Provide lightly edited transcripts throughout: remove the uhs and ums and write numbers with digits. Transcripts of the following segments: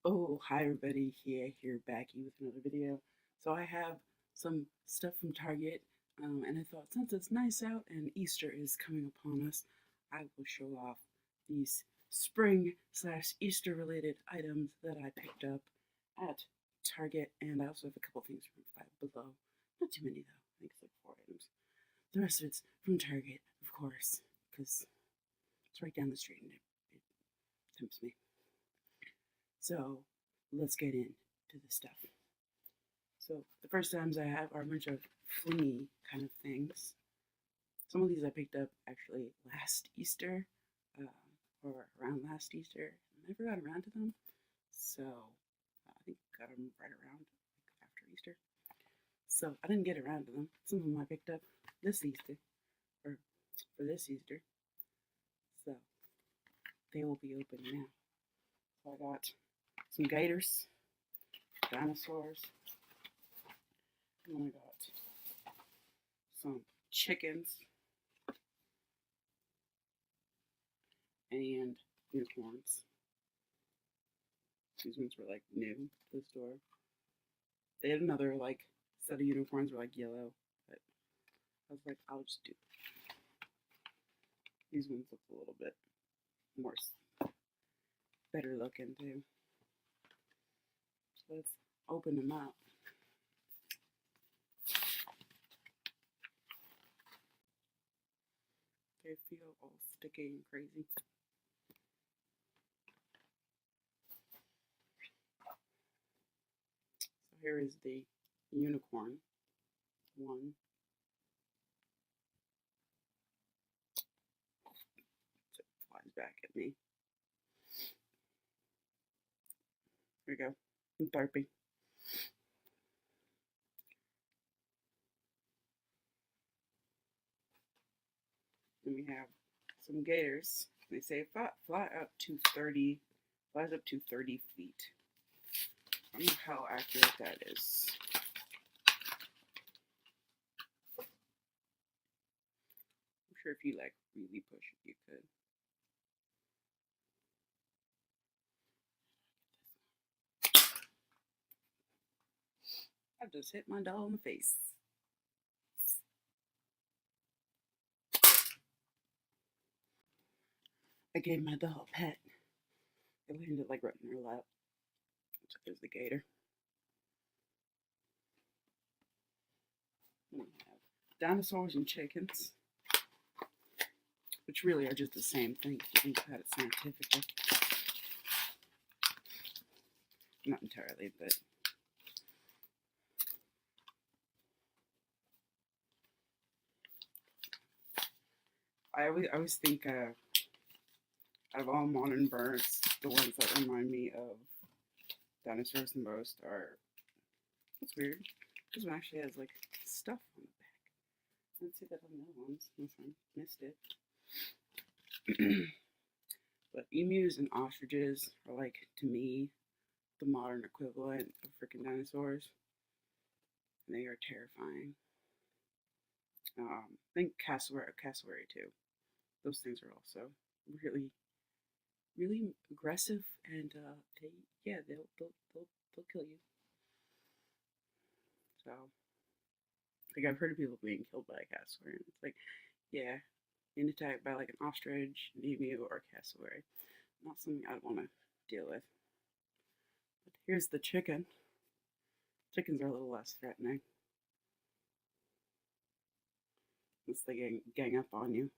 Oh, hi everybody, here back with another video. So I have some stuff from Target, and I thought since it's nice out and Easter is coming upon us, I will show off these spring slash Easter related items that I picked up at Target, and I also have a couple things from Five Below. Not too many though, I think it's like 4 items. The rest of it's from Target, of course, because it's right down the street and it tempts me. So let's get into the stuff. So the first items I have are a bunch of flingy kind of things. Some of these I picked up actually last Easter, or around last Easter. I never got around to them, so I think I got them right around after Easter. So I didn't get around to them. Some of them I picked up this Easter, or for this Easter. So they will be open now. So I got some gators, dinosaurs, and then I got some chickens and unicorns. These ones were like new to the store. They had another like set of unicorns were like yellow, but I was like, I'll just do these ones look a little bit more better looking too. So let's open them up. They feel all sticky and crazy. So here is the unicorn one. So it flies back at me. Here we go. I'm burping. Then we have some gators. They say flies up to 30 feet. I don't know how accurate that is. I'm sure if you like really push it, you could. I just hit my doll in the face. I gave my doll a pet. It landed like right in her lap. So there's the gator. Then we have dinosaurs and chickens, which really are just the same thing if you think about it scientifically. Not entirely, but I always think out of all modern birds, the ones that remind me of dinosaurs the most are, that's weird, this one actually has like stuff on the back. I didn't see that on the other ones, unless I missed it. But emus and ostriches are like, to me, the modern equivalent of freaking dinosaurs. And they are terrifying. I think cassowary too. Those things are also really, really aggressive, and they'll kill you. So, like I've heard of people being killed by a cassowary, and it's like, yeah, being attacked by like an ostrich, an emu, or a cassowary, not something I'd want to deal with. But here's the chicken. Chickens are a little less threatening once they gang up on you.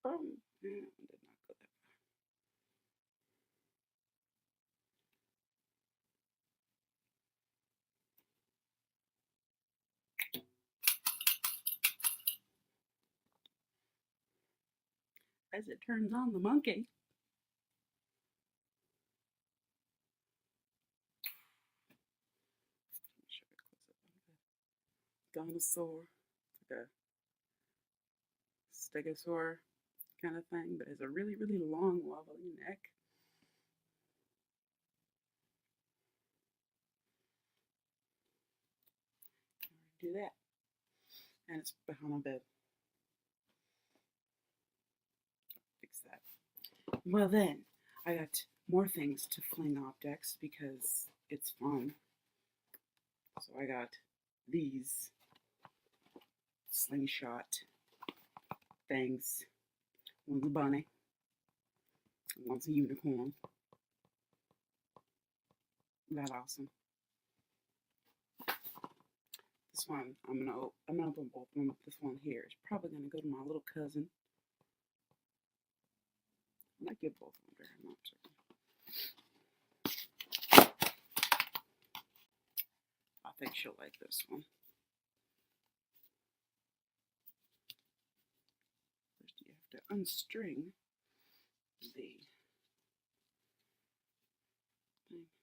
Yeah, did not go that far. As it turns on the monkey. Dinosaur, like a stegosaur kind of thing, but has a really, really long, wobbly neck. Do that. And it's behind my bed. Fix that. Well then, I got more things to fling objects because it's fun. So I got these slingshot things. One's a bunny, one's a unicorn. Isn't that awesome? This one, I'm gonna open both of them. This one here is probably gonna go to my little cousin. I might give both of them to her. I'm not certain. I think she'll like this one. First, you have to unstring the thing.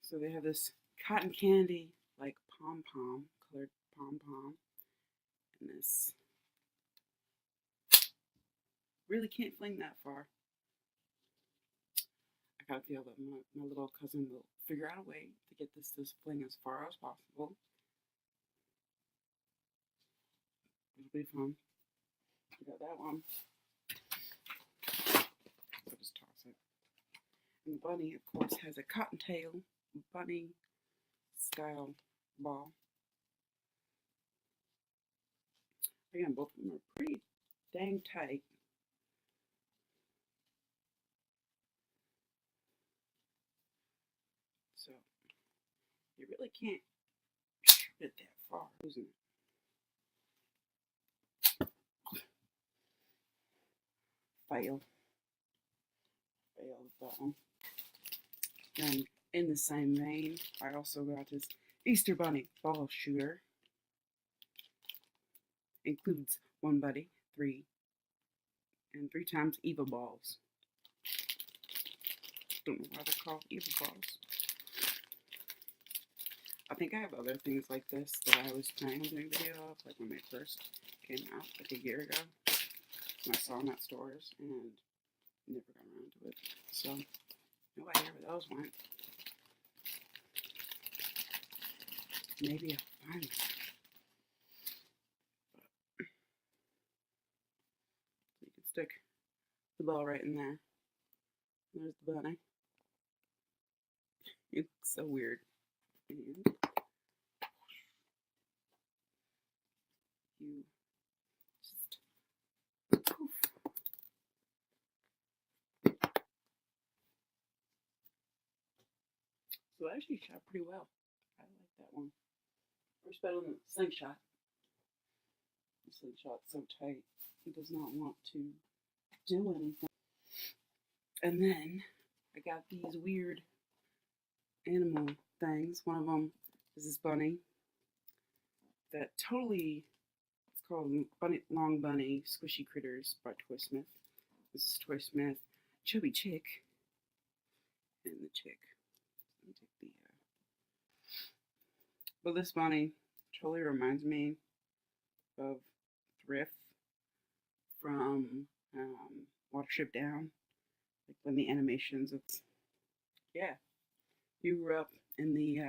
So they have this cotton candy, like pom-pom, colored pom-pom, and this. Really can't fling that far. I gotta feel that my little cousin will figure out a way to get this to fling as far as possible. It'll be fun. I got that one. I'll just toss it. And the bunny, of course, has a cottontail bunny style ball. Again, both of them are pretty dang tight. So you really can't shoot it that far, isn't it? Fail. Failed that one. And in the same vein, I also got this Easter Bunny ball shooter. Includes one buddy, three times Eva balls. Don't know why they're called Eva balls. I think I have other things like this that I was planning on doing a video of, like when they first came out, like a year ago. And I saw them at stores and never got around to it. So, no idea where those went. Maybe I'll find them. You can stick the ball right in there. There's the bunny. It looks so weird. And you just poof. So it actually shot pretty well. I like that one. Much better than the slingshot. The slingshot's so tight, it does not want to do anything. And then I got these weird animal things. One of them is this bunny that totally, it's called Long Bunny Squishy Critters by Toy Smith. This is Toy Smith Chubby Chick. And the chick. Let me take the, but this bunny totally reminds me of Thrift from Watership Down. Like when the animations of, yeah, you grew up in the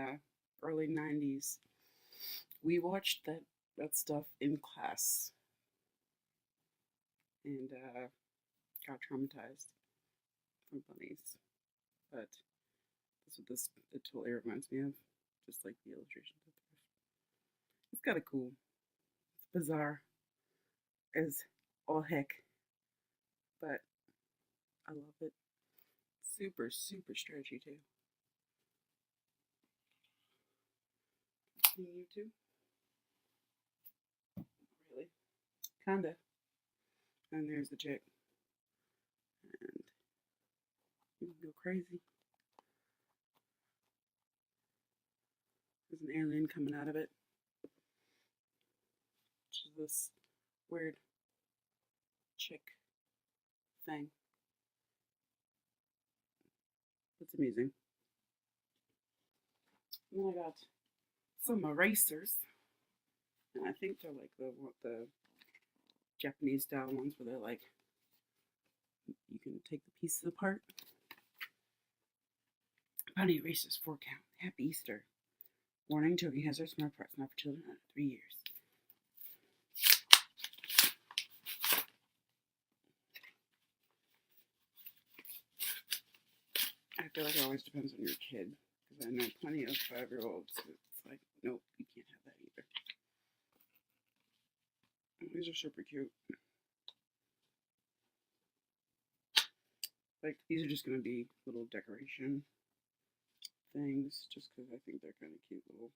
early 90s. We watched that stuff in class and got traumatized from bunnies. But that's what it totally reminds me of, just like the illustrations of Thrift. It's kind of cool. It's bizarre as all heck, but I love it. Super, super stretchy too. You too? Really? Kinda. And there's the chick. And you can go crazy. There's an alien coming out of it. Which is this weird chick thing. It's amusing. And then I got some erasers. And I think they're like the Japanese style ones where they're like, you can take the pieces apart. Bunny erasers 4 count. Happy Easter. Warning, choking hazard, smart parts not for children under 3 years. feel like it always depends on your kid, because I know plenty of 5-year-olds. It's like, nope, you can't have that either. Oh, these are super cute. Like, these are just going to be little decoration things, just because I think they're kind of cute little.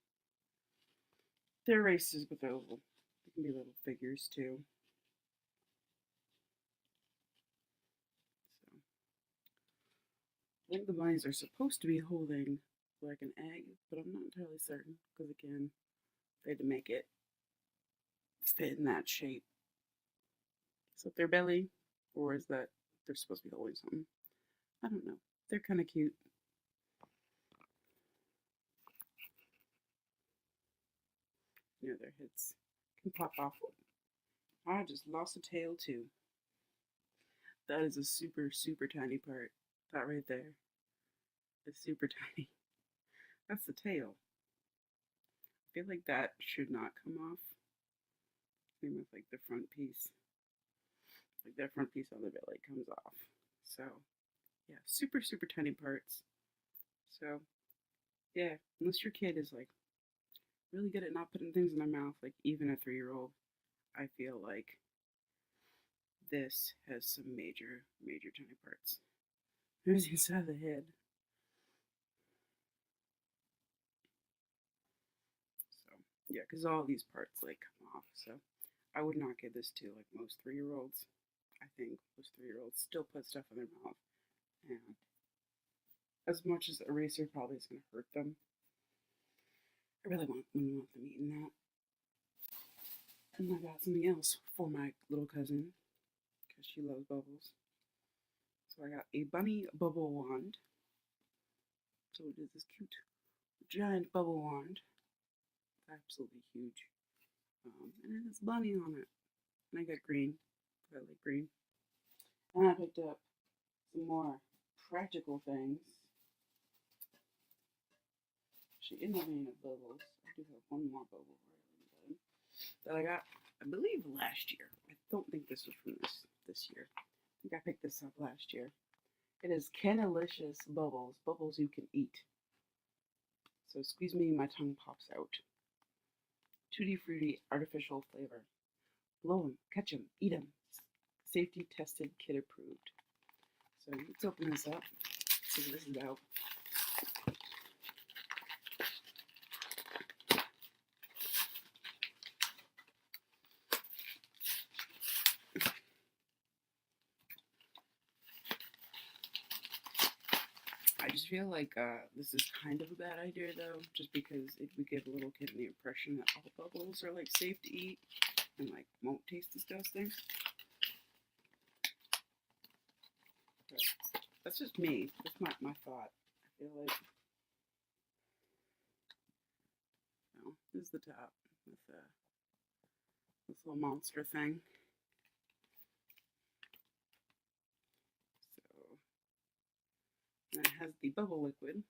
They're races, but they're little. They can be little figures too. So, I think the bunnies are supposed to be holding like an egg, but I'm not entirely certain because again, they had to make it fit in that shape. Is that their belly, or is that they're supposed to be holding something? I don't know. They're kind of cute. Yeah, their heads can pop off. I just lost a tail too. That is a super, super tiny part. That right there is super tiny. That's the tail. I feel like that should not come off. Same with like the front piece. Like that front piece on the belly comes off. So yeah, super, super tiny parts. So yeah, unless your kid is like really good at not putting things in their mouth, like even a 3-year-old, I feel like this has some major, major tiny parts. There's the inside of the head. So yeah, because all these parts like come off. So I would not give this to like most 3-year-olds. I think most 3-year-olds still put stuff in their mouth, and as much as the eraser probably is going to hurt them, I really wouldn't want them eating that. And I got something else for my little cousin because she loves bubbles. So I got a bunny bubble wand. So it is this cute giant bubble wand. Absolutely huge. And it has bunny on it. And I got green. I like green. And I picked up some more practical things. Actually, in the vein of bubbles, I do have one more bubble that I got, I believe, last year. I don't think this was from this year. I think I picked this up last year. It is Canalicious Bubbles. Bubbles you can eat. So squeeze me, my tongue pops out. Tutti fruity artificial flavor. Blow 'em, catch 'em, eat 'em. Safety tested, kid approved. So let's open this up. See what this is about. I just feel like this is kind of a bad idea though, just because it would give a little kid the impression that all bubbles are like safe to eat and like won't taste disgusting. But that's just me. That's my thought. I feel like, no, this is the top with this little monster thing. And it has the bubble liquid.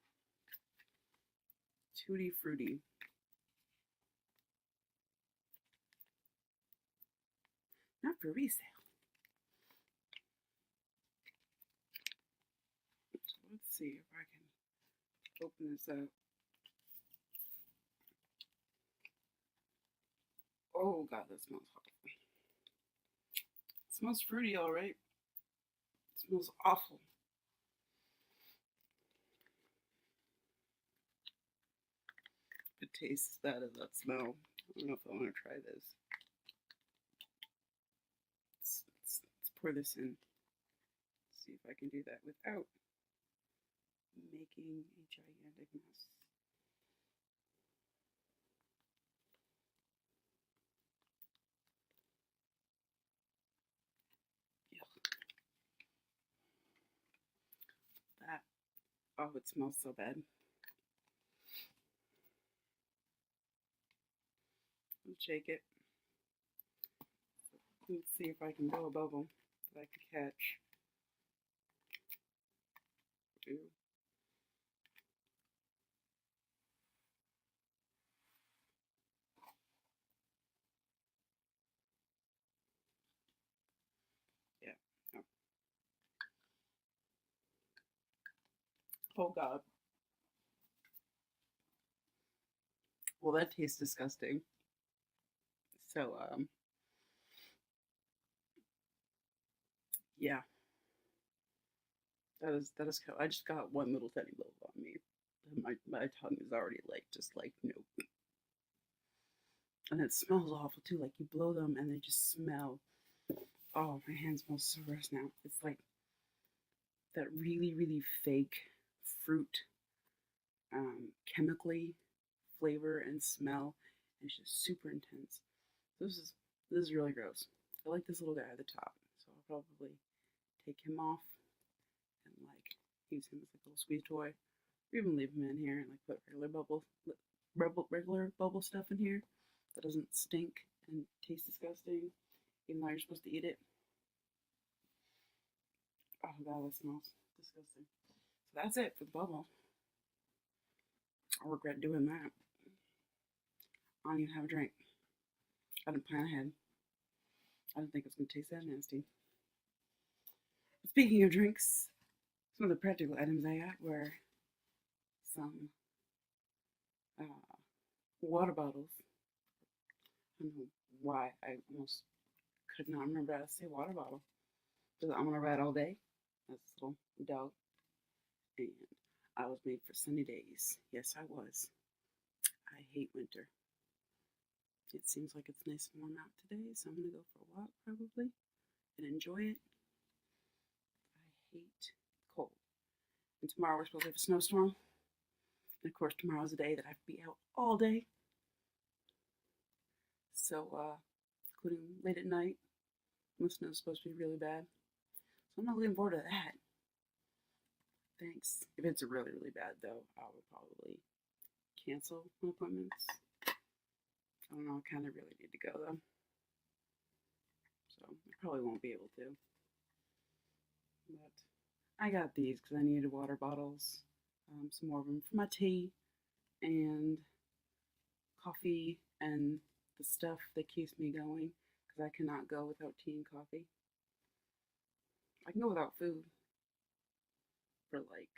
Tutti fruity. Not for resale. So let's see if I can open this up. Oh god, that smells awful. It smells fruity, alright. It smells awful. It tastes bad as that smell. I don't know if I want to try this. Let's pour this in. See if I can do that without making a gigantic mess. That, oh, it smells so bad. Let's shake it. Let's see if I can blow a bubble that I can catch. Ooh. Yeah. No. Oh God. Well, that tastes disgusting. So, yeah, that is cool. I just got one little tiny blow on me. My tongue is already like just like nope. And it smells awful too. Like you blow them and they just smell. Oh, my hand smells so gross now. It's like that really, really fake fruit, chemically flavor and smell. And it's just super intense. This is really gross. I like this little guy at the top, so I'll probably take him off and like use him as like a little squeeze toy, or even leave him in here and like put regular bubble stuff in here that doesn't stink and taste disgusting, even though you're supposed to eat it. Oh god, that smells disgusting. So that's it for the bubble. I regret doing that. I don't even have a drink. I didn't plan ahead. I didn't think it was gonna taste that nasty. But speaking of drinks, some of the practical items I got were some uh, water bottles. I don't know why I almost could not remember how to say water bottle. Because I'm gonna ride all day. That's a little dog. And I was made for sunny days. Yes, I was. I hate winter. It seems like it's nice and warm out today, so I'm gonna go for a walk probably and enjoy it. I hate cold. And tomorrow we're supposed to have a snowstorm. And of course tomorrow's a day that I have to be out all day. So including late at night. The snow's supposed to be really bad. So I'm not looking forward to that. Thanks. If it's really, really bad though, I would probably cancel my appointments. I don't know, I kind of really need to go though. So I probably won't be able to. But I got these because I needed water bottles. Some more of them for my tea and coffee and the stuff that keeps me going because I cannot go without tea and coffee. I can go without food for like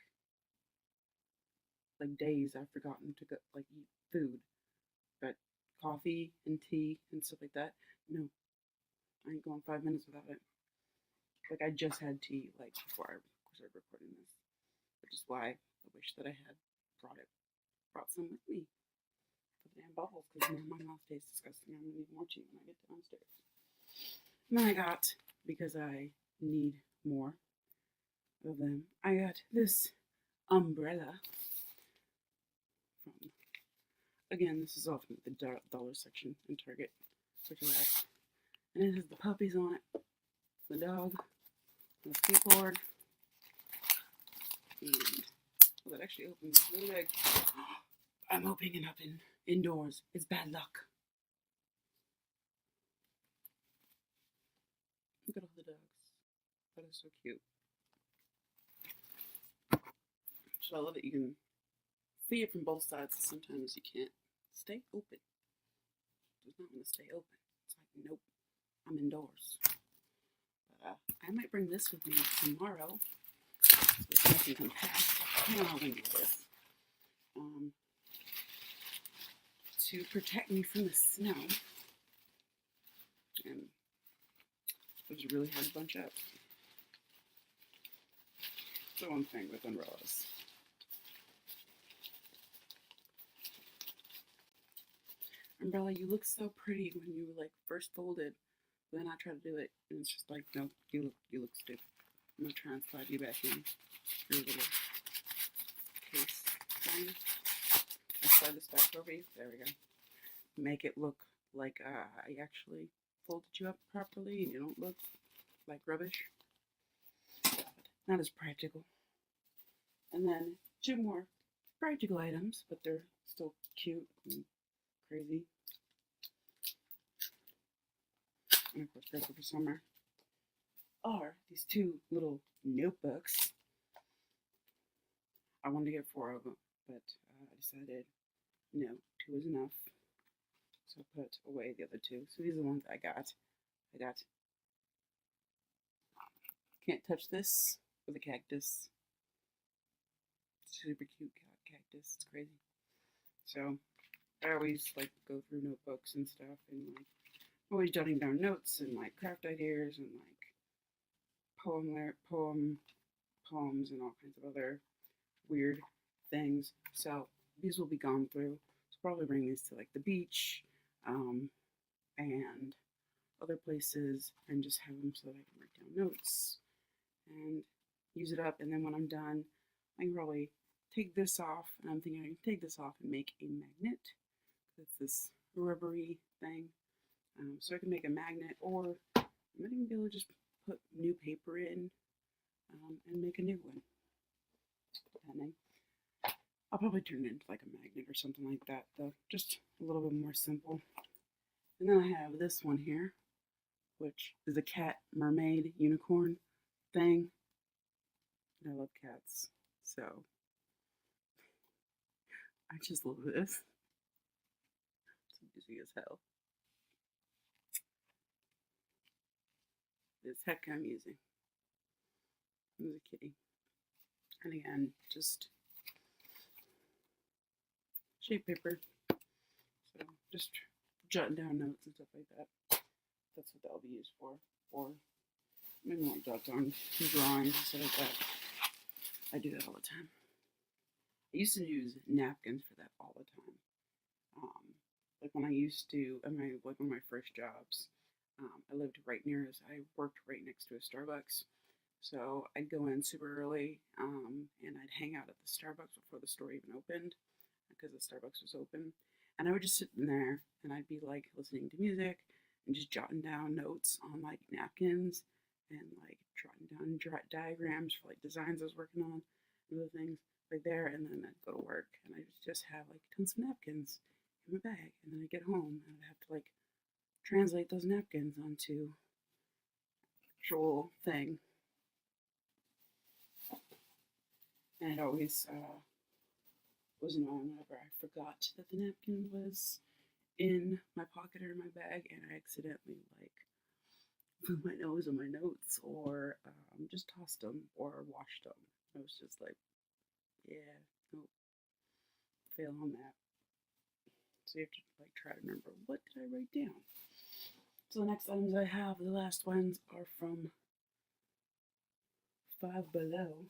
days. I've forgotten to go like eat food, but coffee and tea and stuff like that, no, I ain't going 5 minutes without it. Like I just had tea like before I started recording this, which is why I wish that I had brought some with me for the damn bubbles because now my mouth tastes disgusting. I'm gonna need more tea when I get downstairs. And then I got, because I need more of them, I got this umbrella from, again, this is often the dollar section in Target, which I like. And it has the puppies on it, the dog, the skateboard, and well, that actually opens really big. I'm opening it up indoors. It's bad luck. Look at all the dogs. That is so cute. So I love it. You can see it from both sides. Sometimes you can't. Stay open. Does not want to stay open. It's like, nope, I'm indoors. But I might bring this with me tomorrow. So it's nice and compact. I don't know how I'm going to do this. To protect me from the snow. And it was really hard to bunch up. The one thing with umbrellas. Umbrella, you look so pretty when you like first folded. Then I try to do it, and it's just like, no, you look stupid. I'm gonna try and slide you back in your little case thing. I slide this back over you. There we go. Make it look like I actually folded you up properly, and you don't look like rubbish. But not as practical. And then 2 more practical items, but they're still cute and crazy. And of course, perfect for summer are these 2 little notebooks. I wanted to get 4 of them, but I decided no, 2 is enough. So I put away the other 2. So these are the ones I got. Can't touch this with a cactus. super cute cactus. It's crazy. So I always like go through notebooks and stuff, and like always jotting down notes and like craft ideas and like poems and all kinds of other weird things. So these will be gone through. So probably bring these to like the beach, and other places, and just have them so that I can write down notes and use it up. And then when I'm done, I can probably take this off, and I'm thinking I can take this off and make a magnet. It's this rubbery thing. So I can make a magnet, or I might even be able to just put new paper in, and make a new one, depending. I'll probably turn it into like a magnet or something like that, though, just a little bit more simple. And then I have this one here, which is a cat, mermaid, unicorn thing. And I love cats, so I just love this. It's amusing as hell. It's heck amusing. There's a kitty. And again, just shape paper. So just jotting down notes and stuff like that. That's what that'll be used for. Or maybe not jot down drawings and stuff like that. I do that all the time. I used to use napkins for that all the time. Like when I used to, like one of my first jobs, I lived right near, I worked right next to a Starbucks. So I'd go in super early, and I'd hang out at the Starbucks before the store even opened, because the Starbucks was open. And I would just sit in there, and I'd be like listening to music and just jotting down notes on like napkins, and like jotting down diagrams for like designs I was working on and other things like there. And then I'd go to work, and I'd just have like tons of napkins in my bag. And then I'd get home, and I'd have to like translate those napkins onto actual thing. And it always was annoying whenever I forgot that the napkin was in my pocket or in my bag, and I accidentally like blew my nose on my notes, or just tossed them or washed them. I was just like, yeah, nope, fail on that. So you have to like try to remember, what did I write down? So the next items I have, the last ones, are from Five Below.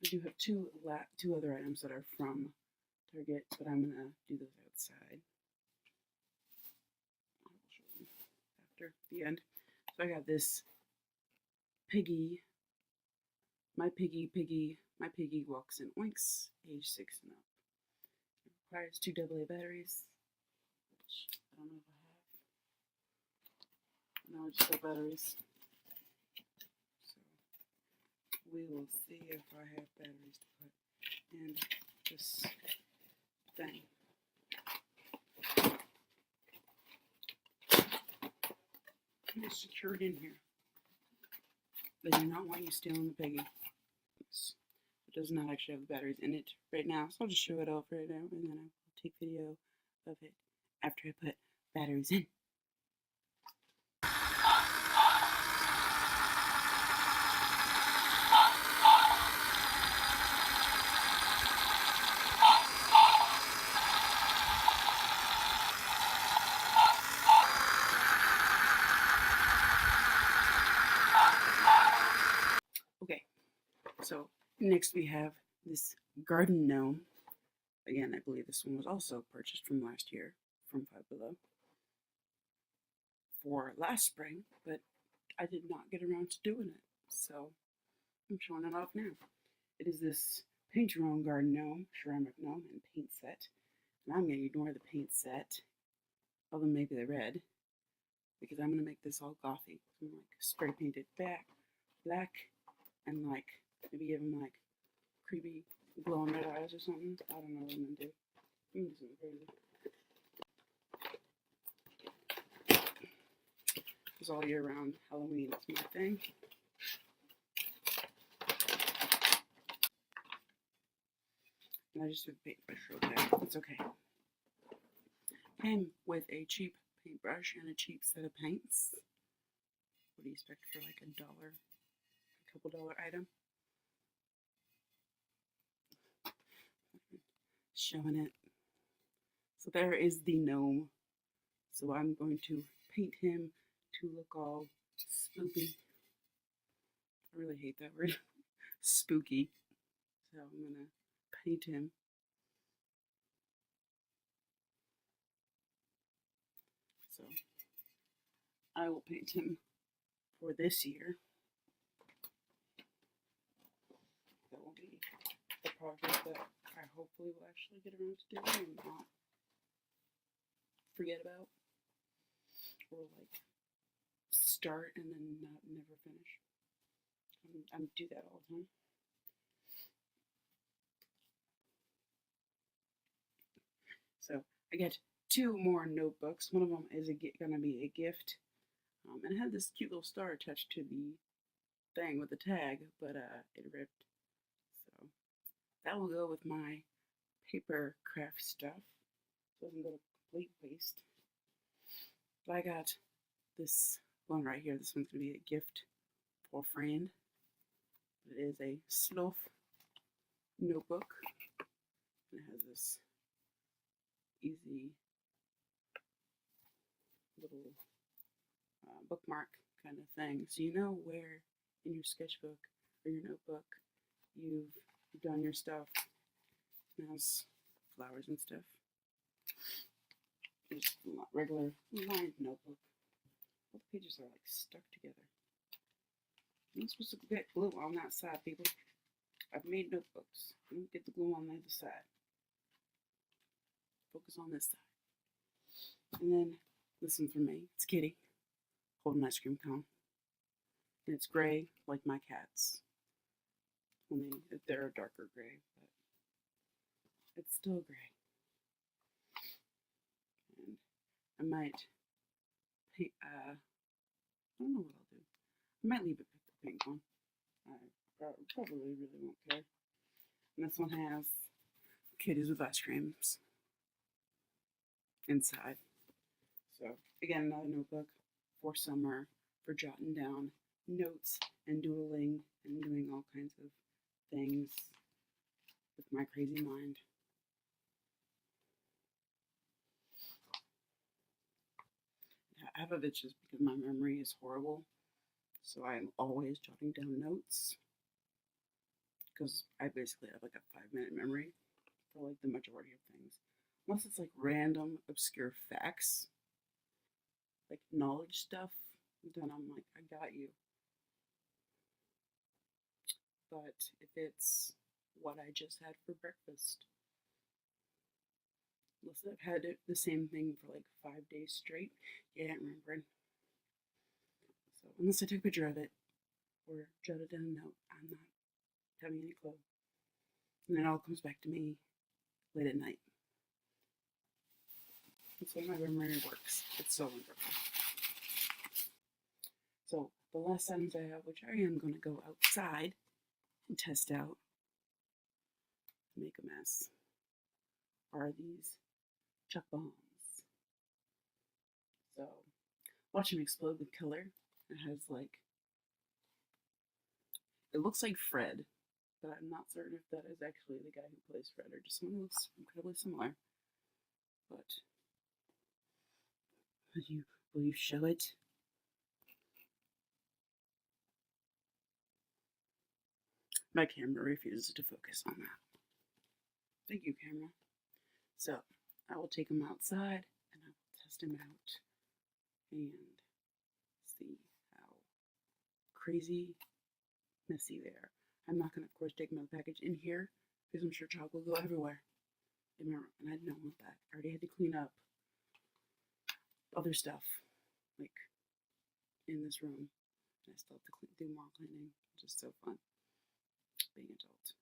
I do have two other items that are from Target, but I'm gonna do those outside. I'll show them after the end. So I got this piggy. My piggy walks and oinks, age 6 and up. It requires 2 AA batteries, which I don't know if I have. No, I just have batteries. We will see if I have batteries to put in this thing. I'm just secure it in here. They do not want you stealing the piggy. It does not actually have the batteries in it right now, so I'll just show it off right now, and then I'll take video of it after I put batteries in. Okay, so next we have this garden gnome. Again, I believe this one was also purchased from last year from Five Below for last spring, but I did not get around to doing it, so I'm showing it off now. It is this paint your own garden gnome, ceramic gnome, and paint set. And I'm going to ignore the paint set, other than maybe the red, because I'm going to make this all gothy. So I'm going to like spray paint it black, and like maybe give him like creepy glowing red eyes or something. I don't know what I'm going to do. I'm going to do something crazy. Because all year round, Halloween is my thing. And I just threw the paint brush real bad. It's okay. Came with a cheap paintbrush and a cheap set of paints. What do you expect for like a couple dollar item? Showing it. So there is the gnome. So I'm going to paint him to look all spooky. I really hate that word. Spooky. So I'm gonna paint him. So I will paint him for this year. That will be the project that I hopefully will actually get around to doing and not forget about, or like start and then never finish. I do that all the time. So I get 2 more notebooks. One of them is gonna be a gift, and it had this cute little star attached to the thing with the tag, but it ripped. So that will go with my paper craft stuff. Doesn't go to complete waste. But I got this one right here. This one's gonna be a gift for a friend. It is a sloth notebook. And it has this easy little bookmark kind of thing. So you know where in your sketchbook or your notebook you've done your stuff. It has flowers and stuff. Just a regular lined notebook. All the pages are like stuck together. I'm supposed to get glue on that side, people. I've made notebooks. I don't get the glue on the other side. Focus on this side. And then this one's for me. It's Kitty holding an ice cream cone. And it's gray like my cats. Only they're a darker gray, but it's still gray. And I might paint, I don't know what I'll do. I might leave it with the pink one. I probably really won't care. And this one has kitties with ice creams inside. So again, another notebook for summer, for jotting down notes and doodling and doing all kinds of things with my crazy mind. Half of it's just because my memory is horrible, so I'm always jotting down notes, because I basically have like a 5-minute memory for like the majority of things. Unless it's like random, obscure facts, like knowledge stuff, then I'm like, I got you. But if it's what I just had for breakfast, unless I've had the same thing for like 5 days straight, you ain't remembering. So unless I took a picture of it or jotted down a note, I'm not having any clue. And then it all comes back to me late at night. That's how my memory works. It's so wonderful. So the last items I have, which I am going to go outside and test out, make a mess, are these chuck bombs. So watch them explode with color. It has like, it looks like Fred, but I'm not certain if that is actually the guy who plays Fred or just someone who looks incredibly similar. But will you show it? My camera refuses to focus on that. Thank you, camera. So I will take him outside and I will test him out and see how crazy messy they are. I'm not going to, of course, take my package in here because I'm sure chalk will go everywhere in my room, and I didn't want that. I already had to clean up other stuff, like in this room. I still have to do more cleaning, which is so fun being an adult.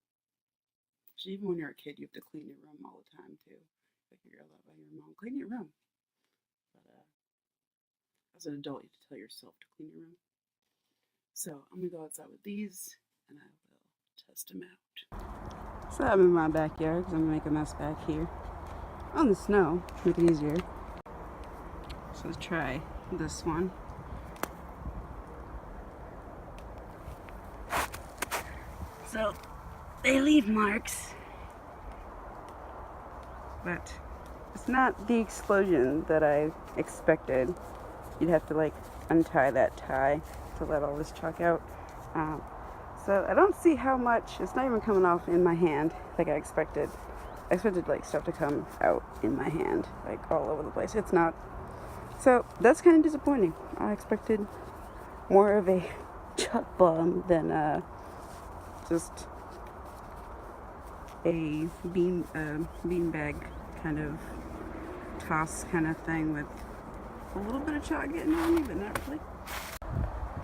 Actually, even when you're a kid, you have to clean your room all the time too. Like you're allowed by your mom, clean your room. But as an adult, you have to tell yourself to clean your room. So I'm gonna go outside with these, and I will test them out. So I'm in my backyard because I'm gonna make a mess back here on the snow, make it easier. So let's try this one. So they leave marks, but it's not the explosion that I expected. You'd have to like untie that tie to let all this chalk out. So I don't see how much, it's not even coming off in my hand like I expected. I expected like stuff to come out in my hand, like all over the place. It's not. So that's kind of disappointing. I expected more of a chalk bomb than just a beanbag kind of toss kind of thing with a little bit of chalk getting on me, but not really.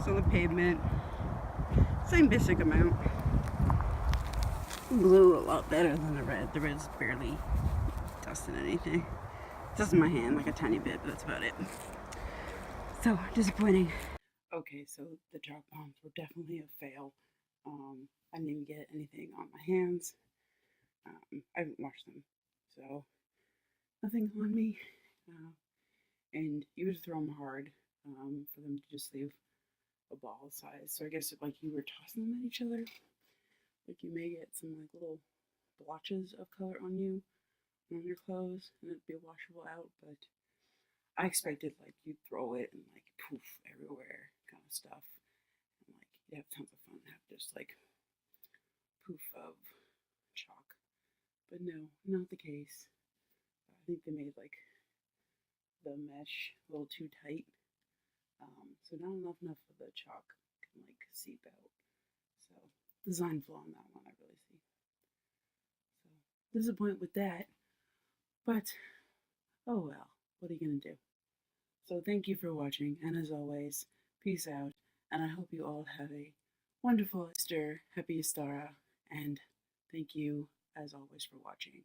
So the pavement, same basic amount. Blue a lot better than the red. The red's barely dusting anything. Just in my hand, like a tiny bit, but that's about it. So disappointing. Okay, so the chalk bombs were definitely a fail. I didn't even get anything on my hands. I haven't washed them, so nothing on me. And you would throw them hard for them to just leave a ball size. So I guess if like you were tossing them at each other, like you may get some like little blotches of color on you on your clothes, and it'd be washable out. But I expected like you'd throw it and like poof everywhere kind of stuff, and like you'd have tons of fun and have just like poof of chalk. But no, not the case. I think they made like the mesh a little too tight, so not enough of the chalk can like seep out. So design flaw on that one I really see. So disappointed with that, but oh well, what are you gonna do? So thank you for watching, and as always, peace out, and I hope you all have a wonderful Easter, happy Ostara, and thank you as always for watching.